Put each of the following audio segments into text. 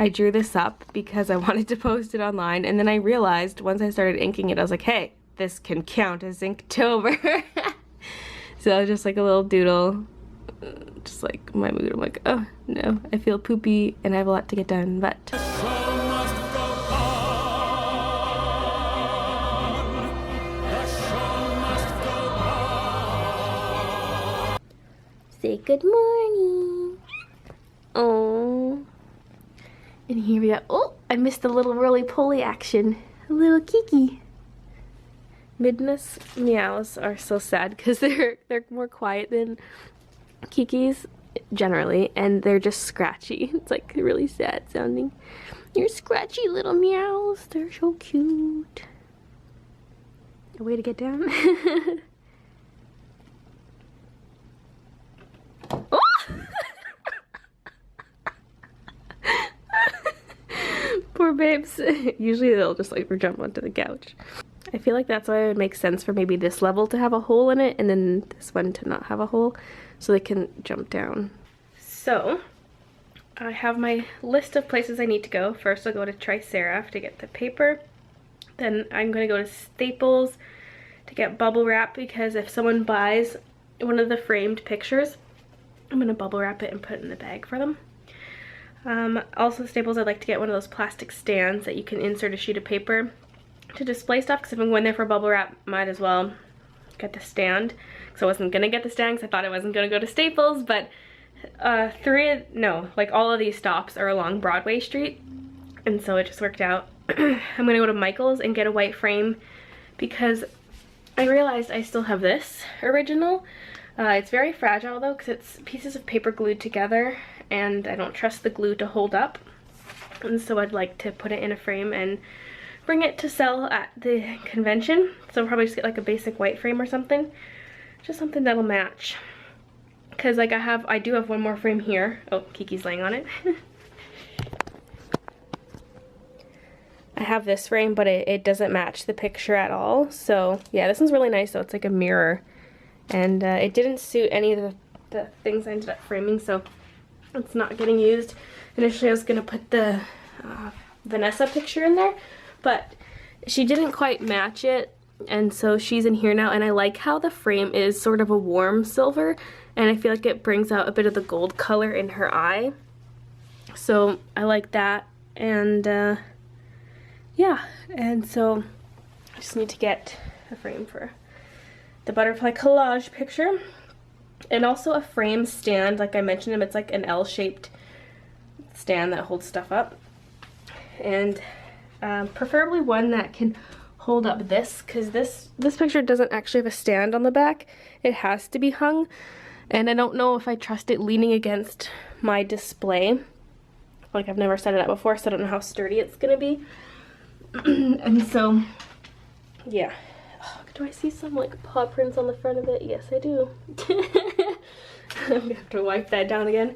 I drew this up because I wanted to post it online, and then I realized once I started inking it, I was like, hey, this can count as Inktober. So just like a little doodle, just like my mood. I'm like, oh no, I feel poopy and I have a lot to get done, but. Say good morning. Oh. And here we go. Oh, I missed the little roly-poly action. A little Kiki. Midna's meows are so sad because they're more quiet than Kiki's generally, and they're just scratchy. It's like really sad sounding. Your scratchy little meows. They're so cute. A way to get down. Oh! Poor babes. Usually they'll just like jump onto the couch. I feel like that's why it would make sense for maybe this level to have a hole in it and then this one to not have a hole so they can jump down. So I have my list of places I need to go. First I'll go to Triceratops to get the paper. Then I'm going to go to Staples to get bubble wrap because if someone buys one of the framed pictures, I'm going to bubble wrap it and put it in the bag for them. Also Staples, I'd like to get one of those plastic stands that you can insert a sheet of paper to display stuff, because if I'm going there for bubble wrap, might as well get the stand. So I wasn't gonna get the stand because I thought I wasn't gonna go to Staples, but all of these stops are along Broadway Street, and so it just worked out. I'm gonna go to Michael's and get a white frame because I realized I still have this original. It's very fragile though because it's pieces of paper glued together and I don't trust the glue to hold up, and so I'd like to put it in a frame and bring it to sell at the convention. So I'll probably just get like a basic white frame or something, just something that'll match, because like I do have one more frame here. Oh, Kiki's laying on it. I have this frame, but it doesn't match the picture at all. So yeah, this one's really nice though. It's like a mirror, and it didn't suit any of the things I ended up framing, so it's not getting used. Initially I was gonna put the Vanessa picture in there, but she didn't quite match it, and so she's in here now, and I like how the frame is sort of a warm silver, and I feel like it brings out a bit of the gold color in her eye. So I like that, and yeah, and so I just need to get a frame for the butterfly collage picture, and also a frame stand. Like I mentioned, it's like an L-shaped stand that holds stuff up, and preferably one that can hold up this, because this picture doesn't actually have a stand on the back. It has to be hung, and I don't know if I trust it leaning against my display. Like, I've never set it up before, so I don't know how sturdy it's gonna be. And so yeah. Oh, do I see some like paw prints on the front of it? Yes, I do. I'm gonna have to wipe that down again.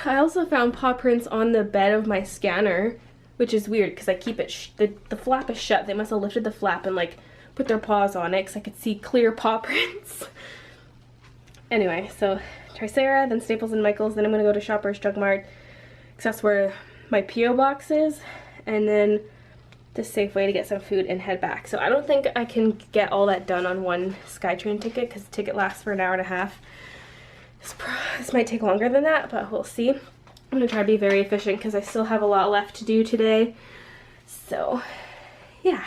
I also found paw prints on the bed of my scanner, which is weird because I keep it, the flap is shut. They must have lifted the flap and like put their paws on it because I could see clear paw prints. Anyway, so Tricera, then Staples and Michael's, then I'm gonna go to Shoppers Drug Mart because that's where my P.O. box is, and then the Safeway to get some food and head back. So I don't think I can get all that done on one SkyTrain ticket because the ticket lasts for an hour and a half. This might take longer than that, but we'll see. I'm gonna try to be very efficient because I still have a lot left to do today. So yeah.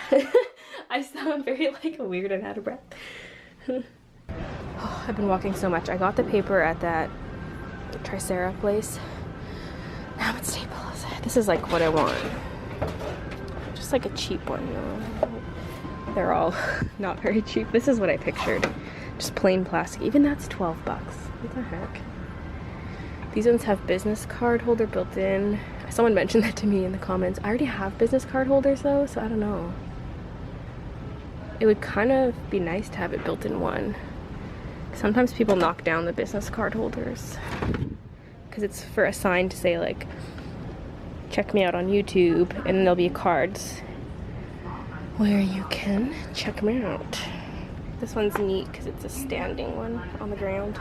I sound very like weird and out of breath. Oh, I've been walking so much. I got the paper at that Tricera place. Now I'm at Staples. This is like what I want. Just like a cheap one, you know. They're all not very cheap. This is what I pictured. Just plain plastic. Even that's 12 bucks. What the heck? These ones have business card holder built in. Someone mentioned that to me in the comments. I already have business card holders though, so I don't know. It would kind of be nice to have it built in one. Sometimes people knock down the business card holders because it's for a sign to say like, check me out on YouTube, and then there'll be cards where you can check me out. This one's neat because it's a standing one on the ground.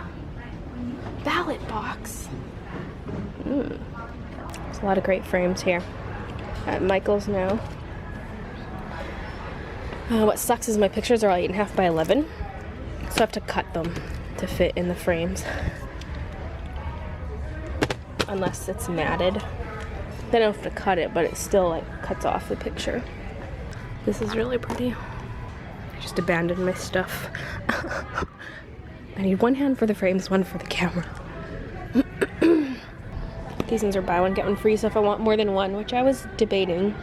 Ballot box. There's a lot of great frames here at Michael's now. What sucks is my pictures are all 8.5 by 11, so I have to cut them to fit in the frames. Unless it's matted. Then I don't have to cut it, but it still like cuts off the picture. This is really pretty. I just abandoned my stuff. I need one hand for the frames, one for the camera. These ones are buy one, get one free, so if I want more than one, which I was debating,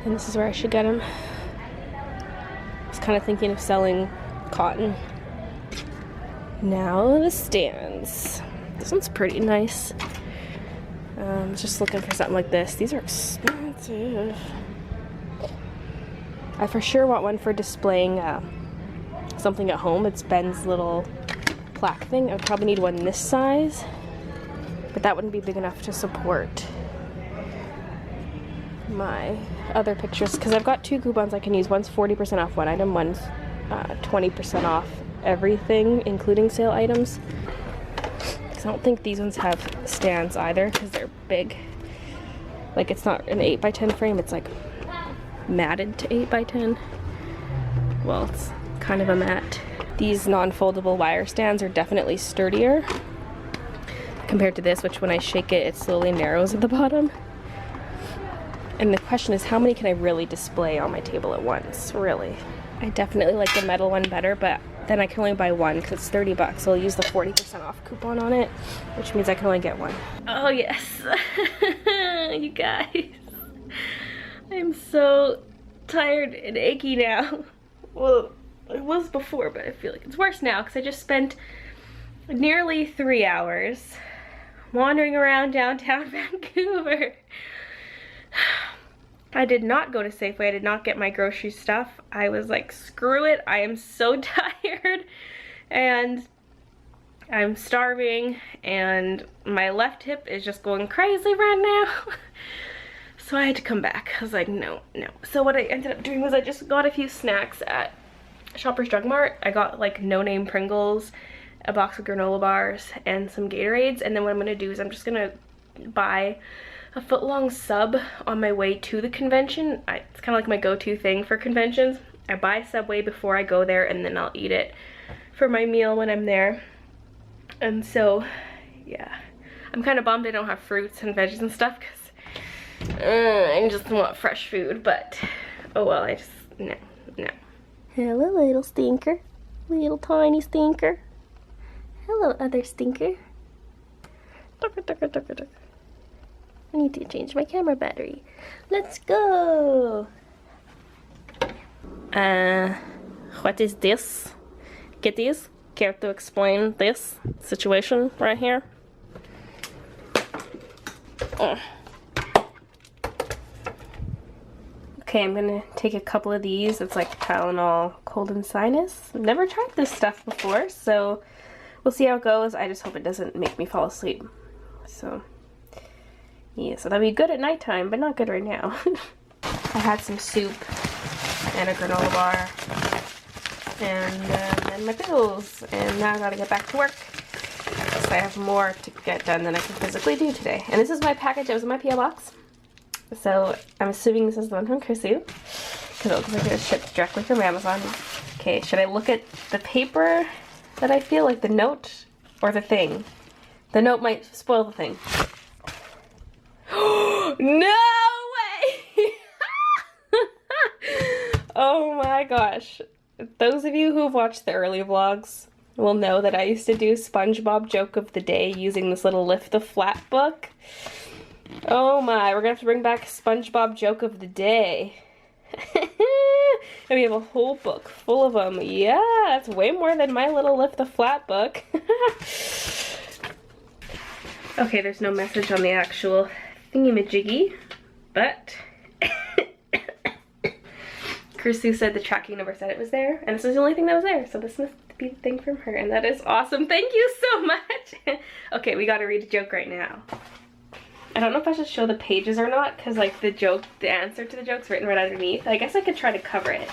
then this is where I should get them. I was kind of thinking of selling cotton. Now the stands. This one's pretty nice. Just looking for something like this. These are expensive. I for sure want one for displaying something at home. It's Ben's little plaque thing. I would probably need one this size, but that wouldn't be big enough to support my other pictures, because I've got 2 coupons I can use. One's 40% off one item, one's 20% off everything, including sale items. I don't think these ones have stands either because they're big. Like, it's not an 8 by 10 frame, it's like matted to 8 by 10. Well, it's kind of a mat. These non-foldable wire stands are definitely sturdier compared to this, which when I shake it, it slowly narrows at the bottom. And the question is, how many can I really display on my table at once, really? I definitely like the metal one better, but then I can only buy one because it's 30 bucks. So I'll use the 40% off coupon on it, which means I can only get one. Oh yes, you guys. I'm so tired and achy now. Well, it was before, but I feel like it's worse now because I just spent nearly 3 hours wandering around downtown Vancouver. I did not go to Safeway. I did not get my grocery stuff. I was like, screw it. I am so tired and I'm starving and my left hip is just going crazy right now. So I had to come back. I was like, no. So what I ended up doing was I just got a few snacks at Shoppers Drug Mart. I got like no-name Pringles, a box of granola bars, and some Gatorades. And then what I'm gonna do is I'm just gonna buy a foot-long sub on my way to the convention. It's kind of like my go-to thing for conventions. I buy Subway before I go there, and then I'll eat it for my meal when I'm there. And so, yeah. I'm kind of bummed I don't have fruits and veggies and stuff, because I just want fresh food, but oh well, no. Hello, little stinker. Little tiny stinker. Hello, other stinker. I need to change my camera battery. Let's go! What is this? Kitties, care to explain this situation right here? Okay, I'm gonna take a couple of these. It's like Tylenol cold and sinus. I've never tried this stuff before, so we'll see how it goes. I just hope it doesn't make me fall asleep. So yeah, so that'd be good at nighttime, but not good right now. I had some soup and a granola bar and my pills, and now I gotta get back to work. So I have more to get done than I can physically do today. And this is my package. It was in my P.O. box. So I'm assuming this is the one from Chrissy, because it looks like it was shipped directly from Amazon. Okay, should I look at the paper that I feel, like the note, or the thing? The note might spoil the thing. No way! Oh my gosh. Those of you who have watched the early vlogs will know that I used to do SpongeBob joke of the day using this little Lift the Flat book. Oh my, we're gonna have to bring back SpongeBob joke of the day. And we have a whole book full of them. Yeah, that's way more than my little Lift the Flat book. Okay, there's no message on the actual thingamajiggy, but Chrissy said the tracking number said it was there, and this was the only thing that was there, so this must be the thing from her, and that is awesome. Thank you so much. Okay, we gotta read a joke right now. I don't know if I should show the pages or not, because like the answer to the joke's written right underneath. I guess I could try to cover it,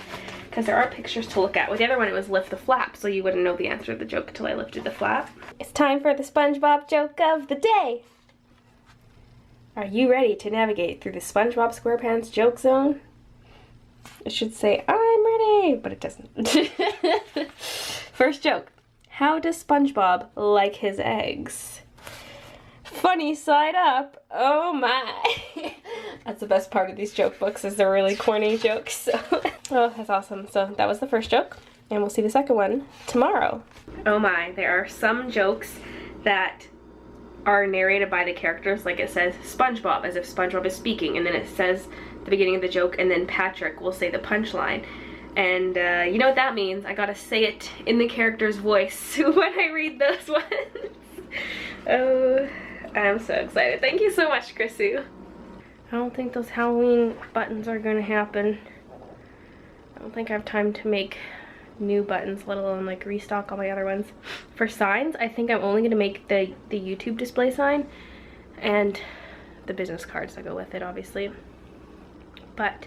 because there are pictures to look at. With the other one, it was lift the flap, so you wouldn't know the answer to the joke until I lifted the flap. It's time for the SpongeBob joke of the day. Are you ready to navigate through the SpongeBob SquarePants joke zone? It should say, I'm ready, but it doesn't. First joke. How does SpongeBob like his eggs? Funny side up. Oh my. That's the best part of these joke books, is they're really corny jokes. So. Oh, that's awesome. So that was the first joke, and we'll see the second one tomorrow. Oh my, there are some jokes that are narrated by the characters, like it says SpongeBob, as if SpongeBob is speaking, and then it says the beginning of the joke, and then Patrick will say the punchline. And you know what that means. I gotta say it in the character's voice when I read those ones. Oh, I'm so excited. Thank you so much, Chrissy. I don't think those Halloween buttons are gonna happen. I don't think I have time to make new buttons, let alone like restock all my other ones. For signs, I think I'm only gonna make the YouTube display sign and the business cards that go with it, obviously. But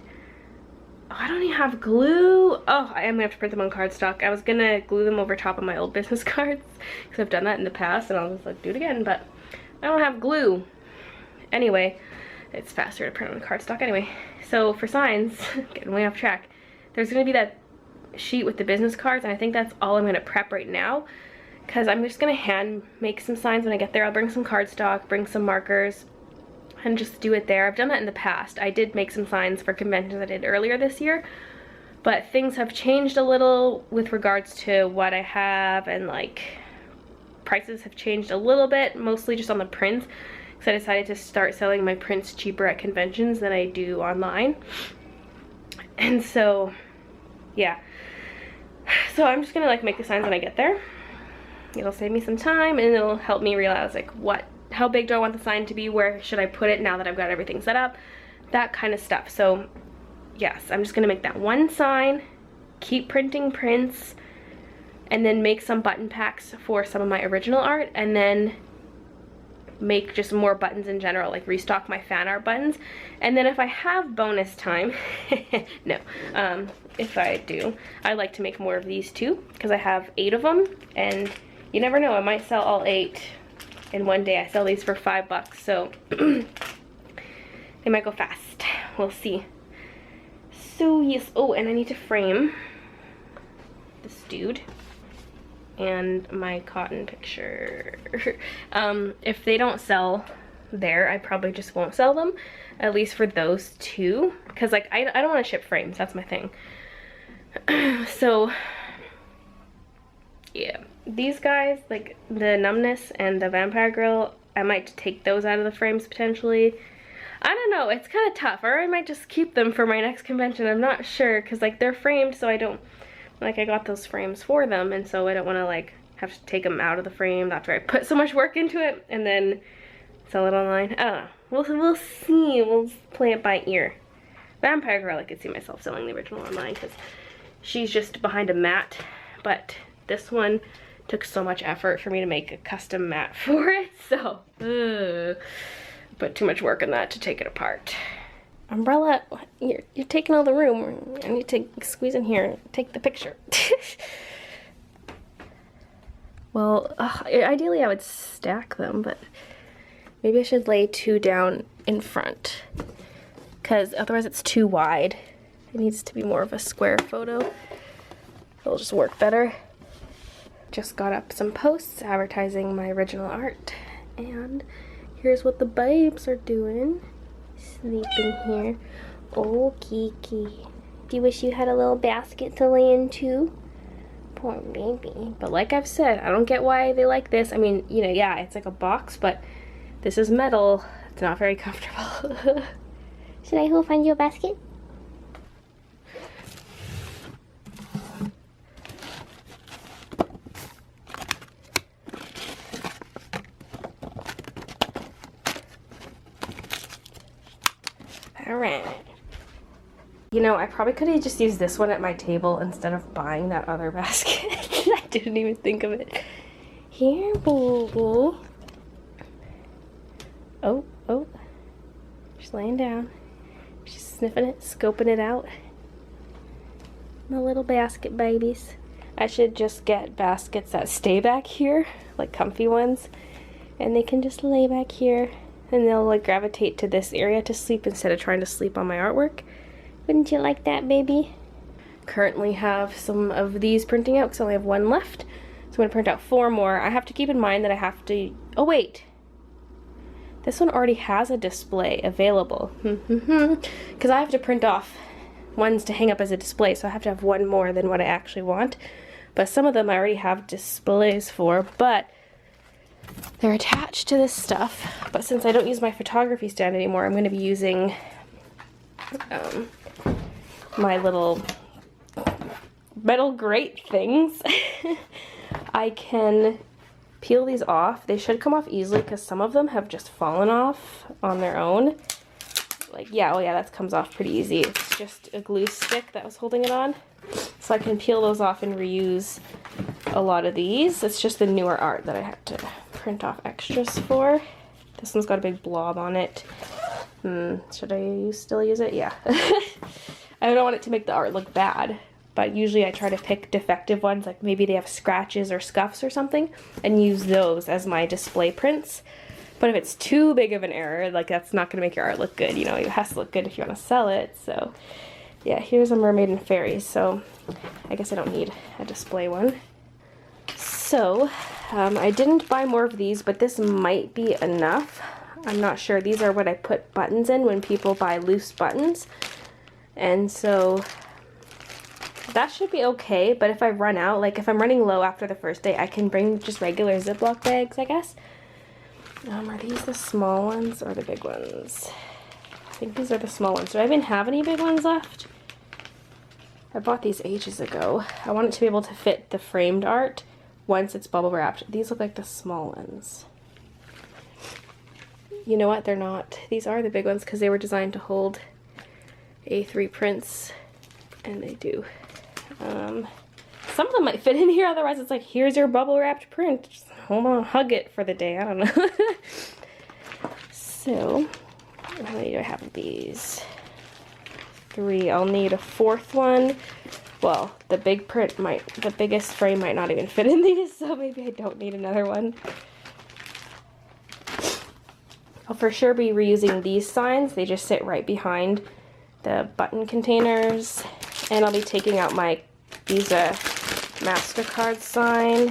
oh, I don't even have glue. Oh, I am gonna have to print them on cardstock. I was gonna glue them over top of my old business cards because I've done that in the past, and I'll just like do it again, but I don't have glue. Anyway, it's faster to print on cardstock anyway. So for signs, getting way off track, there's gonna be that sheet with the business cards, and I think that's all I'm gonna prep right now, because I'm just gonna hand make some signs when I get there. I'll bring some cardstock, bring some markers, and just do it there. I've done that in the past. I did make some signs for conventions I did earlier this year, but things have changed a little with regards to what I have, and like prices have changed a little bit, mostly just on the prints, because I decided to start selling my prints cheaper at conventions than I do online. And so yeah, so I'm just gonna like make the signs when I get there. It'll save me some time, and it'll help me realize like how big do I want the sign to be, where should I put it now that I've got everything set up, that kind of stuff. So yes, I'm just gonna make that one sign, keep printing prints, and then make some button packs for some of my original art, and then make just more buttons in general, like restock my fan art buttons. And then if I have bonus time, no, if I do, I like to make more of these too, because I have 8 of them, and you never know, I might sell all 8 in one day. I sell these for $5, so they might go fast. We'll see. So yes, oh, and I need to frame this dude and my cotton picture. If they don't sell there, I probably just won't sell them, at least for those two, because like I don't want to ship frames. That's my thing. So yeah, these guys, like the Numbness and the Vampire Grill, I might take those out of the frames potentially. I don't know, it's kind of tough, or I might just keep them for my next convention. I'm not sure, because like they're framed, so I don't, like I got those frames for them, and so I don't want to like have to take them out of the frame after I put so much work into it and then sell it online. I don't know, we'll see, we'll play it by ear. Vampire Girl, I could see myself selling the original online, because she's just behind a mat, but this one took so much effort for me to make a custom mat for it, so put too much work in that to take it apart. Umbrella, you're taking all the room. I need to squeeze in here and take the picture. Well, ideally I would stack them, but maybe I should lay 2 down in front, because otherwise it's too wide. It needs to be more of a square photo. It'll just work better. Just got up some posts advertising my original art, and here's what the babes are doing. Sleeping here. Oh, Kiki. Do you wish you had a little basket to lay in too? Poor baby. But like I've said, I don't get why they like this. I mean, you know, yeah, it's like a box, but this is metal. It's not very comfortable. Should I go find you a basket? Alright. You know, I probably could have just used this one at my table instead of buying that other basket. I didn't even think of it. Here, baby. Oh, oh. She's laying down. She's sniffing it, scoping it out. My little basket babies. I should just get baskets that stay back here, like comfy ones. And they can just lay back here and they'll like gravitate to this area to sleep instead of trying to sleep on my artwork. Wouldn't you like that, baby? Currently have some of these printing out because I only have one left. So I'm going to print out 4 more. I have to keep in mind that I have to... Oh, wait. This one already has a display available. Because I have to print off ones to hang up as a display, so I have to have one more than what I actually want. But some of them I already have displays for, but they're attached to this stuff. But since I don't use my photography stand anymore, I'm going to be using my little metal grate things. I can peel these off. They should come off easily because some of them have just fallen off on their own. Like, yeah, oh yeah, that comes off pretty easy. It's just a glue stick that was holding it on. So I can peel those off and reuse a lot of these. It's just the newer art that I had to print off extras for. This one's got a big blob on it. Should I still use it? Yeah. I don't want it to make the art look bad, but usually I try to pick defective ones, like maybe they have scratches or scuffs or something, and use those as my display prints. But if it's too big of an error, like that's not going to make your art look good. You know, it has to look good if you want to sell it. So yeah, here's a mermaid and fairies. So I guess I don't need a display one. So I didn't buy more of these, but this might be enough. I'm not sure. These are what I put buttons in when people buy loose buttons. And so that should be okay, but if I run out, like if I'm running low after the first day, I can bring just regular Ziploc bags, I guess. Are these the small ones or the big ones? I think these are the small ones. Do I even have any big ones left? I bought these ages ago. I want it to be able to fit the framed art once it's bubble wrapped. These look like the small ones. You know what? They're not. These are the big ones because they were designed to hold A3 prints, and they do. Some of them might fit in here, otherwise it's like, here's your bubble wrapped print. Just hold on, hug it for the day. I don't know. So, how many do I have of these? 3. I'll need a 4th one. Well, the big print might, the biggest frame might not even fit in these, so maybe I don't need another one. I'll for sure be reusing these signs. They just sit right behind the button containers. And I'll be taking out my Visa MasterCard sign.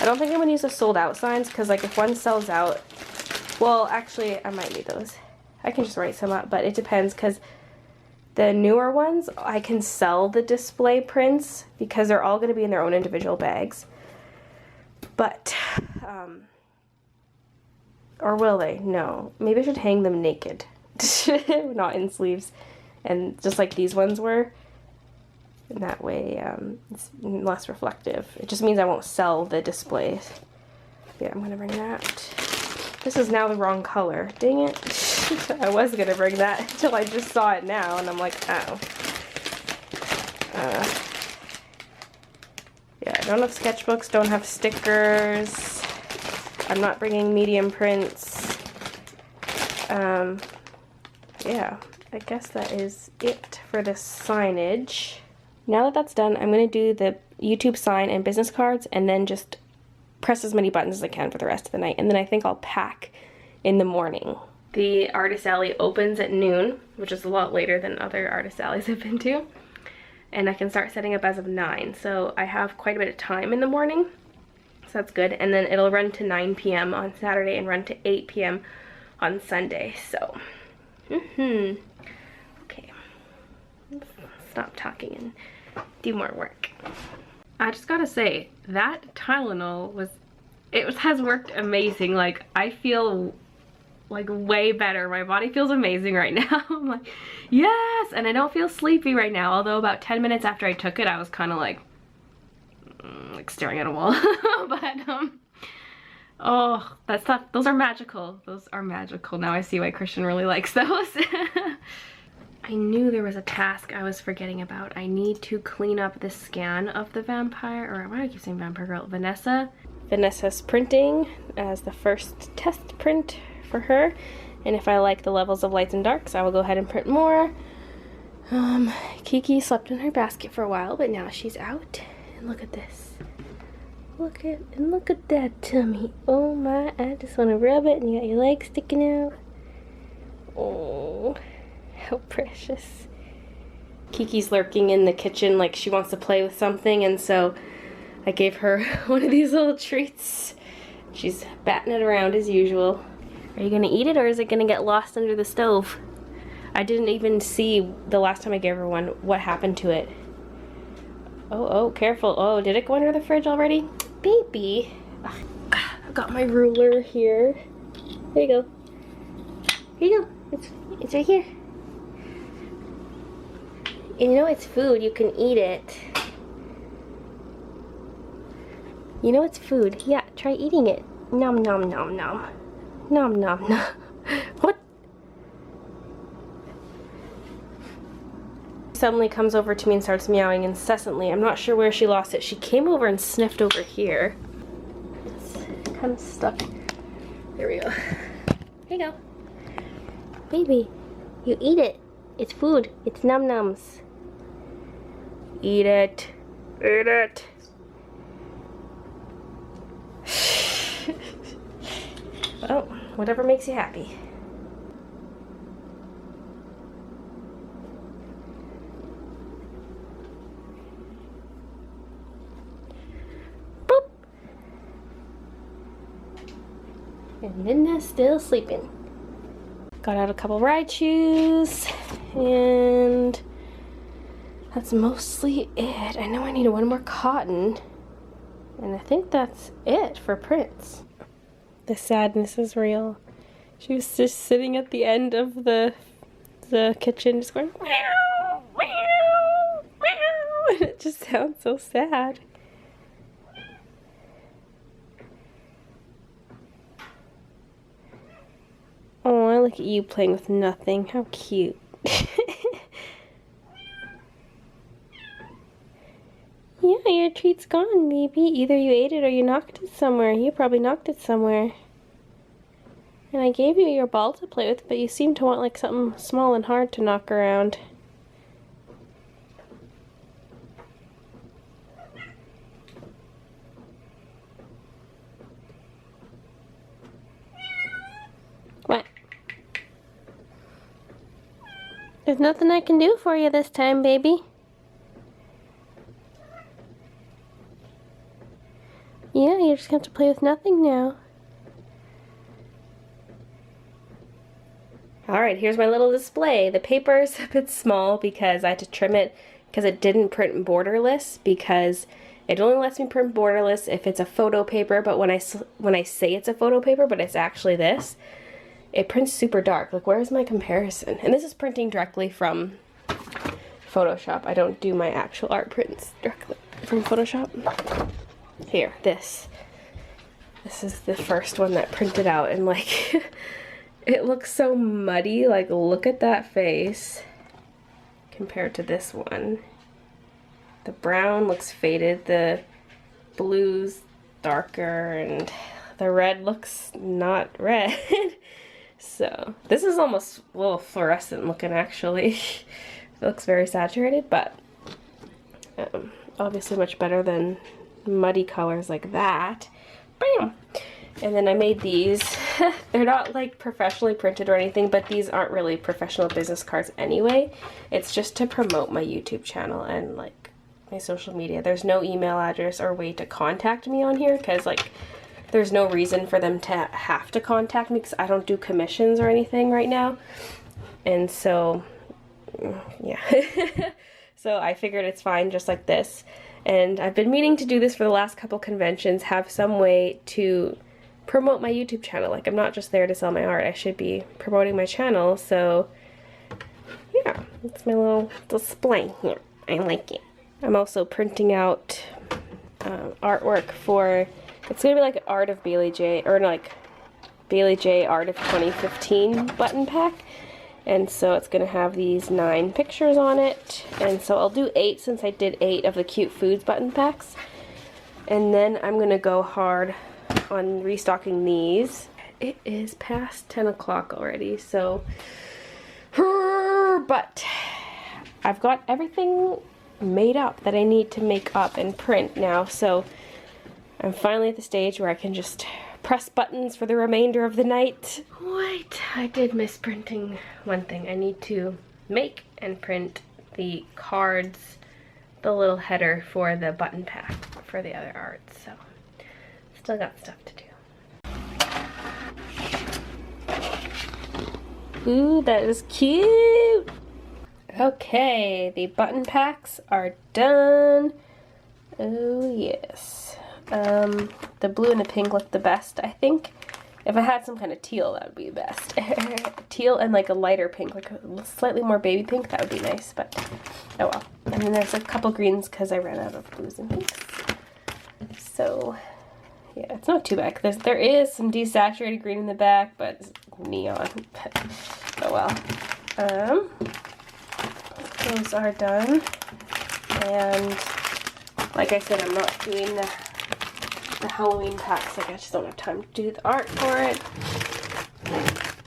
I don't think I'm going to use the sold out signs because like if one sells out, well actually I might need those. I can just write some up, but it depends because the newer ones I can sell the display prints because they're all going to be in their own individual bags. But, or will they? No. Maybe I should hang them naked. Not in sleeves. And just like these ones were. And that way it's less reflective. It just means I won't sell the displays. Yeah, I'm gonna bring that. This is now the wrong color. Dang it. I was gonna bring that until I just saw it now and I'm like, oh. Yeah, I don't have sketchbooks, don't have stickers. I'm not bringing medium prints. Yeah. I guess that is it for the signage. Now that that's done, I'm going to do the YouTube sign and business cards and then just press as many buttons as I can for the rest of the night. And then I think I'll pack in the morning. The Artist Alley opens at noon, which is a lot later than other Artist Alleys I've been to. And I can start setting up as of 9. So I have quite a bit of time in the morning. So that's good. And then it'll run to 9 p.m. on Saturday and run to 8 p.m. on Sunday. So, okay. Stop talking and do more work. I just gotta say, that Tylenol has worked amazing. Like, I feel like way better. My body feels amazing right now. I'm like, yes! And I don't feel sleepy right now, although about 10 minutes after I took it, I was kind of like staring at a wall. But, oh, that stuff, those are magical. Those are magical. Now I see why Christian really likes those. I knew there was a task I was forgetting about. I need to clean up the scan of the vampire, or why do I keep saying vampire girl? Vanessa. Vanessa's printing as the first test print for her. And if I like the levels of lights and darks, I will go ahead and print more. Kiki slept in her basket for a while, but now she's out. And look at this. Look at that tummy. Oh my, I just want to rub it, and you got your legs sticking out. Oh, how precious. Kiki's lurking in the kitchen like she wants to play with something, and so I gave her one of these little treats. She's batting it around as usual. Are you gonna eat it, or is it gonna get lost under the stove? I didn't even see the last time I gave her one what happened to it. Oh, careful. Oh, did it go under the fridge already? Baby. I've got my ruler here. There you go. Here you go. It's right here. You know it's food. You can eat it. You know it's food. Yeah, try eating it. Nom nom nom nom. Nom nom nom. What? Suddenly comes over to me and starts meowing incessantly. I'm not sure where she lost it. She came over and sniffed over here. It's kind of stuck. There we go. Here you go. Baby, you eat it. It's food. It's num nums. Eat it. Eat it. Well, whatever makes you happy. Boop. And Linda's still sleeping. Got out a couple ride shoes, and that's mostly it. I know I need one more cotton, and I think that's it for prints. The sadness is real. She was just sitting at the end of the kitchen just going meow, meow, meow, and it just sounds so sad. Oh, look at you playing with nothing. How cute. Yeah, your treat's gone, baby. Either you ate it or you knocked it somewhere. You probably knocked it somewhere. And I gave you your ball to play with, but you seem to want like something small and hard to knock around. What? There's nothing I can do for you this time, baby. Yeah, you're just going to have to play with nothing now. Alright, here's my little display. The paper is a bit small because I had to trim it because it didn't print borderless, because it only lets me print borderless if it's a photo paper, but when I say it's a photo paper, but it's actually this, it prints super dark. Like, where's my comparison? And this is printing directly from Photoshop. I don't do my actual art prints directly from Photoshop. Here, this is the first one that printed out, and like it looks so muddy. Like, look at that face compared to this one. The brown looks faded, the blue's darker, and the red looks not red. So this is almost a little fluorescent looking, actually. It looks very saturated, but obviously much better than muddy colors like that. Bam! And then I made these. They're not like professionally printed or anything, but these aren't really professional business cards anyway. It's just to promote my YouTube channel and like my social media. There's no email address or way to contact me on here, because like there's no reason for them to have to contact me, because I don't do commissions or anything right now. And so yeah. So I figured it's fine just like this. And I've been meaning to do this for the last couple conventions, have some way to promote my YouTube channel. Like, I'm not just there to sell my art, I should be promoting my channel. So yeah, it's my little display here. I like it. I'm also printing out artwork for, it's gonna be like Art of Baylee J, or like Baylee J Art of 2015 button pack. And so it's going to have these 9 pictures on it. And so I'll do 8 since I did 8 of the cute foods button packs. And then I'm going to go hard on restocking these. It is past 10 o'clock already, so... But I've got everything made up that I need to make up and print now. So I'm finally at the stage where I can just press buttons for the remainder of the night. Wait, I did miss printing one thing. I need to make and print the cards, the little header for the button pack for the other art, so still got stuff to do. Ooh, that is cute! Okay, the button packs are done. Oh yes. The blue and the pink look the best, I think. If I had some kind of teal, that would be the best. Teal and like a lighter pink, like a slightly more baby pink, that would be nice, but oh well. And then there's a couple greens because I ran out of blues and pinks. So yeah, it's not too bad. There is some desaturated green in the back, but it's neon. Oh well. Those are done. And like I said, I'm not doing the Halloween packs. Like I just don't have time to do the art for it.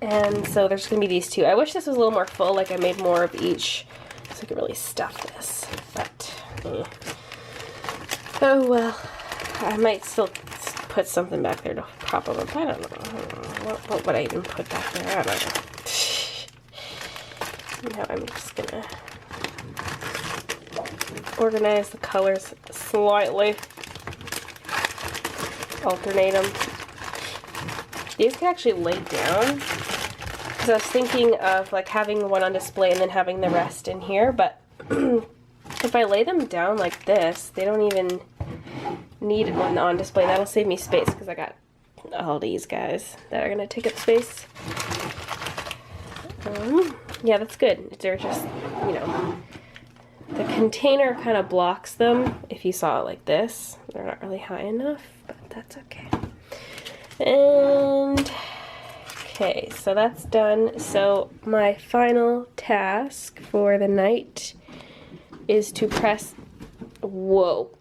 And so there's gonna be these two. I wish this was a little more full, like I made more of each so I could really stuff this. But oh well. I might still put something back there to prop them up. I don't know. What would I even put back there? I don't know. Now I'm just gonna organize the colors slightly. Alternate them. These can actually lay down. Because I was thinking of like having one on display and then having the rest in here, but if I lay them down like this, they don't even need one on display. That'll save me space because I got all these guys that are going to take up space. Yeah, that's good. They're just, you know, the container kind of blocks them if you saw it like this. They're not really high enough, but that's okay. And okay, so that's done. So my final task for the night is to press, whoa.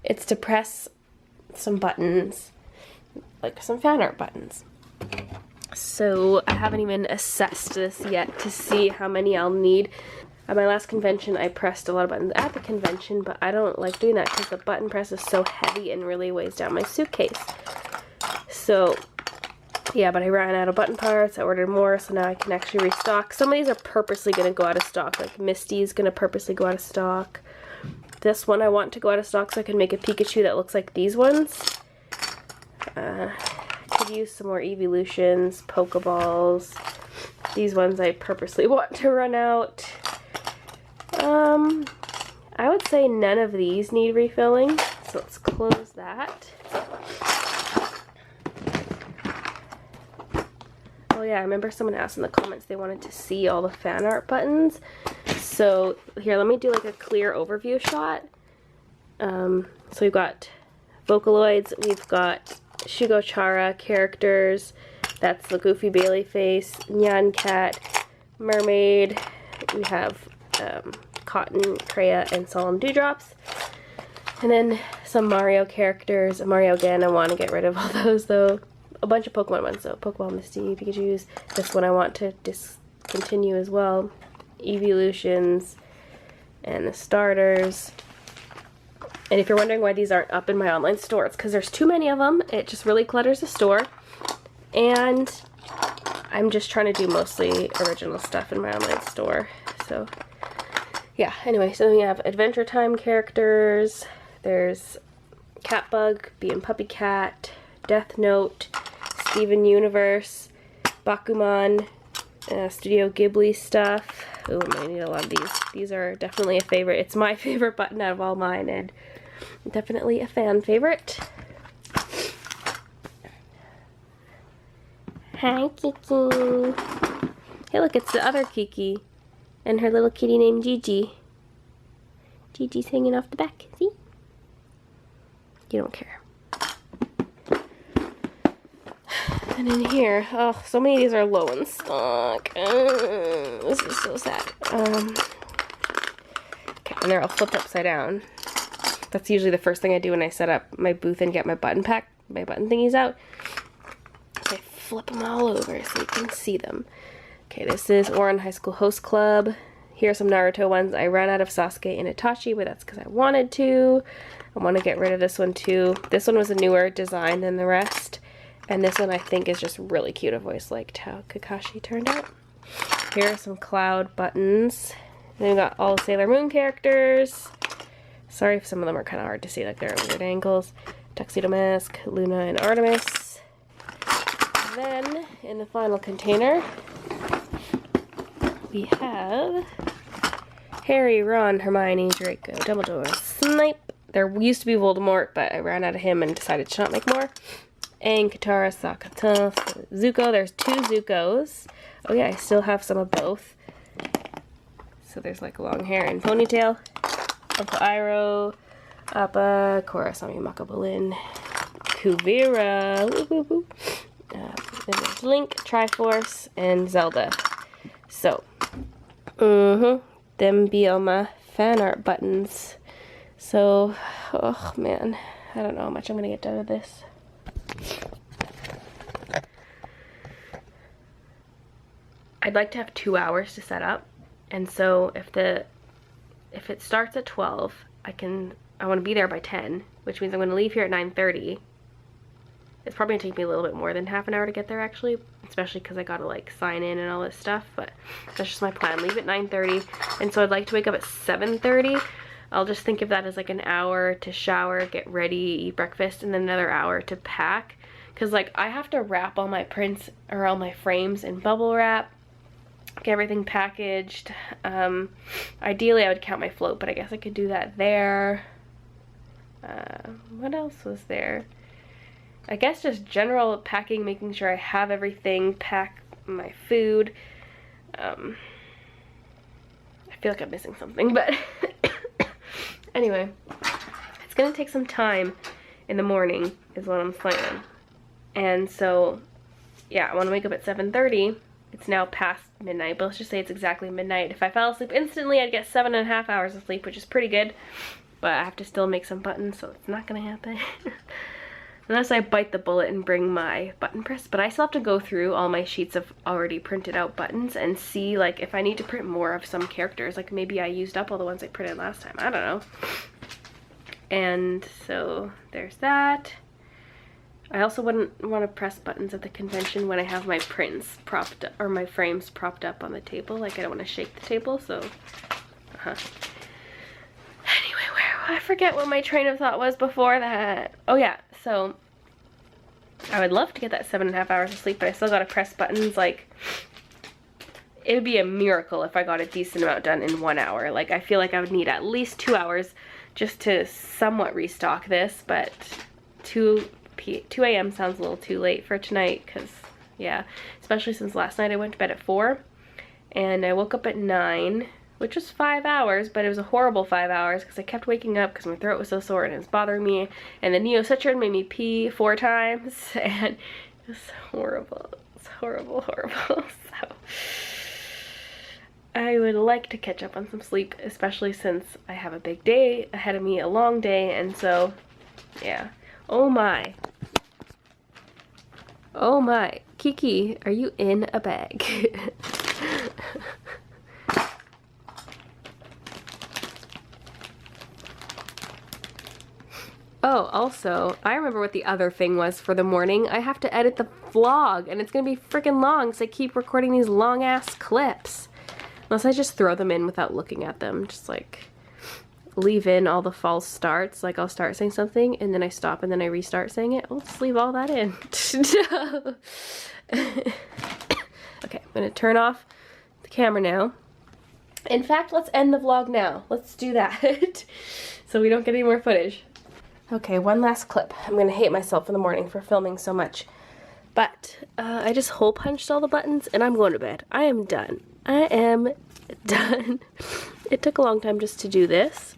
It's to press some buttons, like some fan art buttons. So I haven't even assessed this yet to see how many I'll need. At my last convention, I pressed a lot of buttons at the convention, but I don't like doing that because the button press is so heavy and really weighs down my suitcase. So yeah, but I ran out of button parts. I ordered more, so now I can actually restock. Some of these are purposely going to go out of stock, like Misty's going to purposely go out of stock. This one I want to go out of stock so I can make a Pikachu that looks like these ones. Could use some more Evolutions, Pokeballs. These ones I purposely want to run out. I would say none of these need refilling, so let's close that. Oh yeah, I remember someone asked in the comments they wanted to see all the fan art buttons. So here, let me do like a clear overview shot. So we've got Vocaloids, we've got Shugochara characters, that's the Goofy Baylee face, Nyan Cat, Mermaid, we have Cotton, Kreia, and Solemn Dewdrops, and then some Mario characters. Mario again, I want to get rid of all those though. A bunch of Pokemon ones, so Pokeball, Misty, Pikachu's. This one I want to discontinue as well. Evolutions, and the starters. And if you're wondering why these aren't up in my online store, it's because there's too many of them. It just really clutters the store. And I'm just trying to do mostly original stuff in my online store. So, yeah. Anyway, so then we have Adventure Time characters. There's Catbug, Bee and Puppy Cat, Death Note, Steven Universe, Bakuman, Studio Ghibli stuff. Ooh, I might need a lot of these. These are definitely a favorite. It's my favorite button out of all mine, and definitely a fan favorite. Hi, Kiki. Hey, look, it's the other Kiki and her little kitty named Gigi. Gigi's hanging off the back. See? You don't care. And in here, oh, so many of these are low in stock. This is so sad. Okay, and they're all flipped upside down. That's usually the first thing I do when I set up my booth and get my button thingies out. I flip them all over so you can see them. Okay, this is Ouran High School Host Club. Here are some Naruto ones. I ran out of Sasuke and Itachi, but that's because I wanted to. I want to get rid of this one too. This one was a newer design than the rest. And this one I think is just really cute. I've always liked how Kakashi turned out. Here are some Cloud buttons. And we've got all the Sailor Moon characters. Sorry if some of them are kind of hard to see, like they're at weird angles. Tuxedo Mask, Luna, and Artemis. And then, in the final container, we have Harry, Ron, Hermione, Draco, Dumbledore, Snape. There used to be Voldemort, but I ran out of him and decided to not make more. Aang, Katara, Sakata, Zuko. There's 2 Zukos. Oh yeah, I still have some of both. So there's like long hair and ponytail. Uncle Iroh, Appa, Korra, Mako, Bolin, Kuvira, then there's Link, Triforce, and Zelda. So, them be all my fan art buttons. So, oh man, I don't know how much I'm gonna get done with this. I'd like to have 2 hours to set up, and so if it starts at 12, I want to be there by 10, which means I'm going to leave here at 9:30. It's probably going to take me a little bit more than half an hour to get there, actually, especially because I got to like sign in and all this stuff, but that's just my plan. Leave at 9:30, and so I'd like to wake up at 7:30. I'll just think of that as like an hour to shower, get ready, eat breakfast, and then another hour to pack, because like I have to wrap all my prints or all my frames in bubble wrap, get everything packaged. Ideally I would count my float, but I guess I could do that there. What else was there? I guess just general packing, making sure I have everything, pack my food. I feel like I'm missing something, but anyway, it's gonna take some time in the morning is what I'm planning. And so yeah, I want to wake up at 7:30. It's now past midnight, but let's just say it's exactly midnight. If I fell asleep instantly, I'd get 7.5 hours of sleep, which is pretty good. But I have to still make some buttons, so it's not gonna happen. Unless I bite the bullet and bring my button press. But I still have to go through all my sheets of already printed out buttons and see like if I need to print more of some characters. Like maybe I used up all the ones I printed last time. I don't know. And so there's that. I also wouldn't want to press buttons at the convention when I have my prints propped up, or my frames propped up on the table. Like I don't want to shake the table, so Anyway, I forget what my train of thought was before that. Oh yeah, so I would love to get that 7.5 hours of sleep, but I still gotta press buttons. Like, it would be a miracle if I got a decent amount done in 1 hour. Like, I feel like I would need at least 2 hours just to somewhat restock this, but 2 a.m. sounds a little too late for tonight, because yeah, especially since last night I went to bed at 4 and I woke up at 9, which was 5 hours, but it was a horrible 5 hours because I kept waking up because my throat was so sore and it was bothering me, and the Neocitrin made me pee 4 times, and it was horrible. It's horrible. So I would like to catch up on some sleep, especially since I have a big day ahead of me, a long day, and so yeah. Oh my. Oh my. Kiki, are you in a bag? Oh, also, I remember what the other thing was for the morning. I have to edit the vlog, and it's gonna be freaking long because I keep recording these long-ass clips. Unless I just throw them in without looking at them. Just, like, leave in all the false starts. Like, I'll start saying something, and then I stop, and then I restart saying it. I'll just leave all that in. Okay, I'm gonna turn off the camera now. In fact, let's end the vlog now. Let's do that. So we don't get any more footage. Okay, one last clip. I'm gonna hate myself in the morning for filming so much. But I just hole punched all the buttons and I'm going to bed. I am done. I am done. It took a long time just to do this.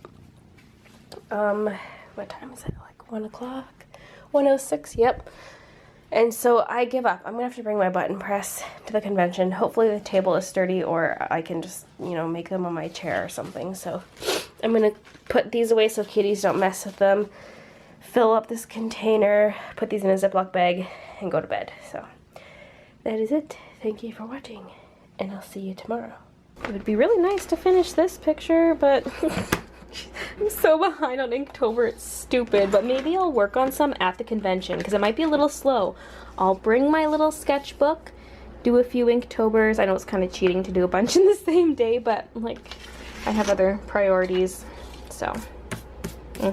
What time is it? Like 1 o'clock? 1:06, yep. And so I give up. I'm gonna have to bring my button press to the convention. Hopefully the table is sturdy, or I can just, you know, make them on my chair or something. So I'm gonna put these away so kitties don't mess with them. Fill up this container, put these in a Ziploc bag, and go to bed. So that is it. Thank you for watching, and I'll see you tomorrow. It would be really nice to finish this picture, but I'm so behind on Inktober, it's stupid, but maybe I'll work on some at the convention because it might be a little slow. I'll bring my little sketchbook, do a few Inktobers. I know it's kind of cheating to do a bunch in the same day, but like I have other priorities, so